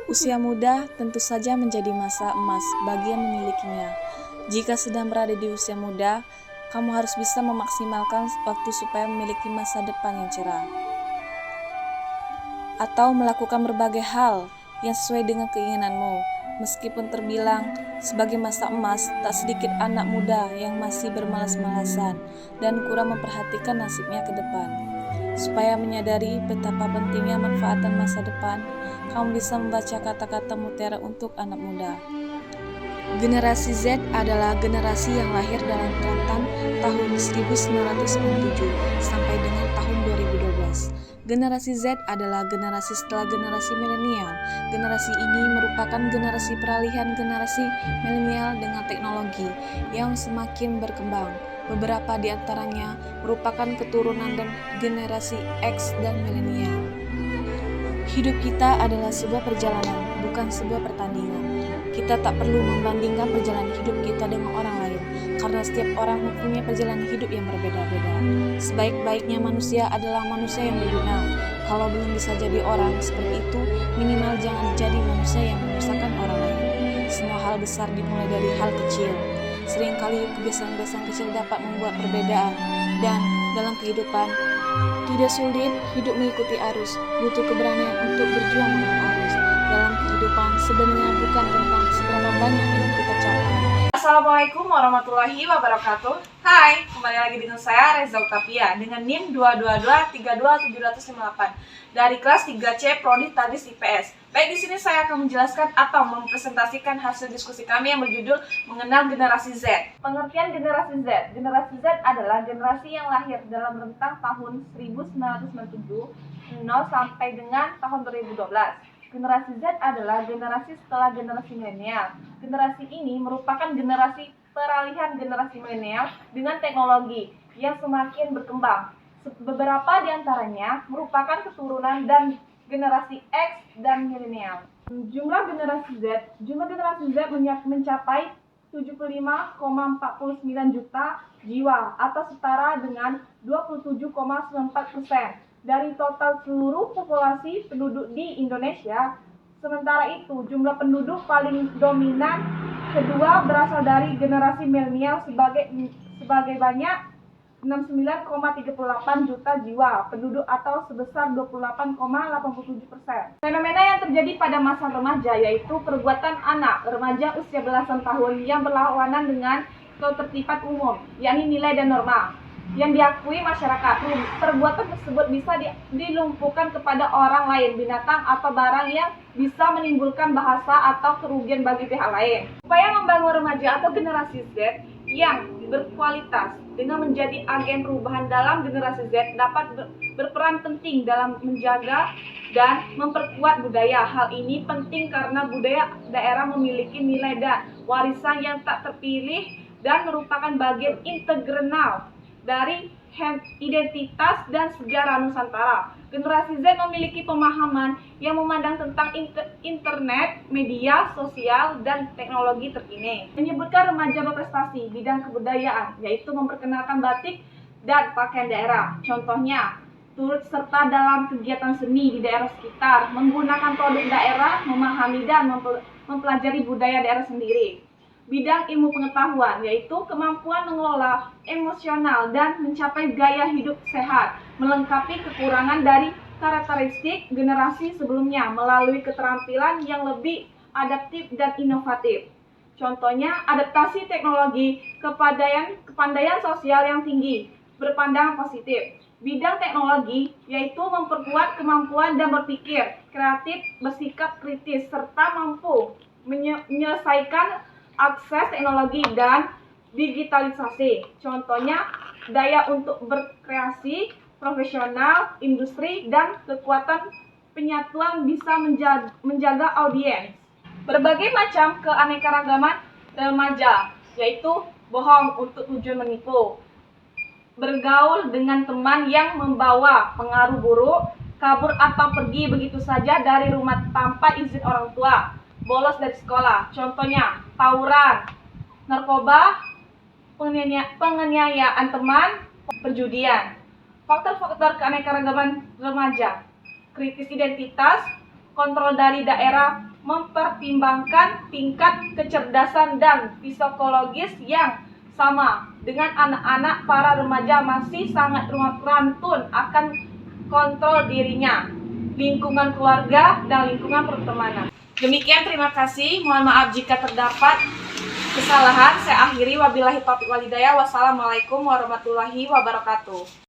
Usia muda tentu saja menjadi masa emas bagi yang memilikinya. Jika sedang berada di usia muda, kamu harus bisa memaksimalkan waktu supaya memiliki masa depan yang cerah. Atau melakukan berbagai hal yang sesuai dengan keinginanmu. Meskipun terbilang sebagai masa emas, tak sedikit anak muda yang masih bermalas-malasan dan kurang memperhatikan nasibnya ke depan. Supaya menyadari betapa pentingnya manfaatan masa depan, kamu bisa membaca kata-kata mutiara untuk anak muda. Generasi Z adalah generasi yang lahir dalam rentang tahun 1997 sampai dengan tahun 2012. Generasi Z adalah generasi setelah generasi milenial. Generasi ini merupakan generasi peralihan generasi milenial dengan teknologi yang semakin berkembang. Beberapa di antaranya merupakan keturunan dan generasi X dan milenial. Hidup kita adalah sebuah perjalanan, bukan sebuah pertandingan. Kita tak perlu membandingkan perjalanan hidup kita dengan orang lain, karena setiap orang mempunyai perjalanan hidup yang berbeda-beda. Sebaik-baiknya manusia adalah manusia yang berguna. Kalau belum bisa jadi orang seperti itu, minimal jangan jadi manusia yang menyusahkan orang lain. Semua hal besar dimulai dari hal kecil. Seringkali kebiasaan-kebiasaan kecil dapat membuat perbedaan, dan dalam kehidupan tidak sulit hidup mengikuti arus, butuh keberanian untuk berjuang melawan arus. Dalam kehidupan sebenarnya bukan tentang seberapa banyak yang kita capai. Assalamualaikum warahmatullahi wabarakatuh. Hai, kembali lagi dengan saya Reza Utapia dengan NIM 222-32758 dari kelas 3C Prodi Tadis IPS. Baik, di sini saya akan menjelaskan atau mempresentasikan hasil diskusi kami yang berjudul mengenal generasi Z. Pengertian generasi Z. Generasi Z adalah generasi yang lahir dalam rentang tahun 1997 sampai dengan tahun 2012. Generasi Z adalah generasi setelah generasi milenial. Generasi ini merupakan generasi peralihan generasi milenial dengan teknologi yang semakin berkembang. Beberapa di antaranya merupakan keturunan dan generasi X dan milenial. Jumlah generasi Z mencapai 75,49 juta jiwa atau setara dengan 27,94% dari total seluruh populasi penduduk di Indonesia. Sementara itu, jumlah penduduk paling dominan kedua berasal dari generasi milenial sebagai banyak 69,38 juta jiwa penduduk atau sebesar 28,87%. Fenomena yang terjadi pada masa remaja yaitu perbuatan anak remaja usia belasan tahun yang berlawanan dengan ketertiban umum, yakni nilai dan norma yang diakui masyarakat. Perbuatan tersebut bisa dilumpuhkan kepada orang lain, binatang, atau barang yang bisa menimbulkan bahasa atau kerugian bagi pihak lain. Upaya membangun remaja atau generasi Z yang berkualitas dengan menjadi agen perubahan dalam generasi Z dapat berperan penting dalam menjaga dan memperkuat budaya. Hal ini penting karena budaya daerah memiliki nilai dan warisan yang tak terpilih dan merupakan bagian integral dari identitas dan sejarah Nusantara. Generasi Z memiliki pemahaman yang memandang tentang internet, media sosial, dan teknologi terkini. Menyebutkan remaja berprestasi bidang kebudayaan, yaitu memperkenalkan batik dan pakaian daerah. Contohnya, turut serta dalam kegiatan seni di daerah sekitar, menggunakan produk daerah, memahami dan mempelajari budaya daerah sendiri. Bidang ilmu pengetahuan, yaitu kemampuan mengelola emosional dan mencapai gaya hidup sehat, melengkapi kekurangan dari karakteristik generasi sebelumnya melalui keterampilan yang lebih adaptif dan inovatif. Contohnya, adaptasi teknologi, kepandaian sosial yang tinggi, berpandangan positif. Bidang teknologi, yaitu memperkuat kemampuan dan berpikir kreatif, bersikap kritis, serta mampu menyelesaikan akses teknologi dan digitalisasi. Contohnya, daya untuk berkreasi, profesional, industri, dan kekuatan penyatuan bisa menjaga audiens. Berbagai macam keanekaragaman remaja, yaitu bohong untuk tujuan menipu, bergaul dengan teman yang membawa pengaruh buruk, kabur atau pergi begitu saja dari rumah tanpa izin orang tua, bolos dari sekolah. Contohnya, tawuran, narkoba, penganiayaan teman, perjudian. Faktor-faktor keanekaragaman remaja: kritis identitas, kontrol dari daerah mempertimbangkan tingkat kecerdasan dan psikologis yang sama dengan anak-anak. Para remaja masih sangat rantun akan kontrol dirinya, lingkungan keluarga, dan lingkungan pertemanan. Demikian, terima kasih. Mohon maaf jika terdapat kesalahan. Saya akhiri. Wabillahi taufiq wal hidayah. Wassalamualaikum warahmatullahi wabarakatuh.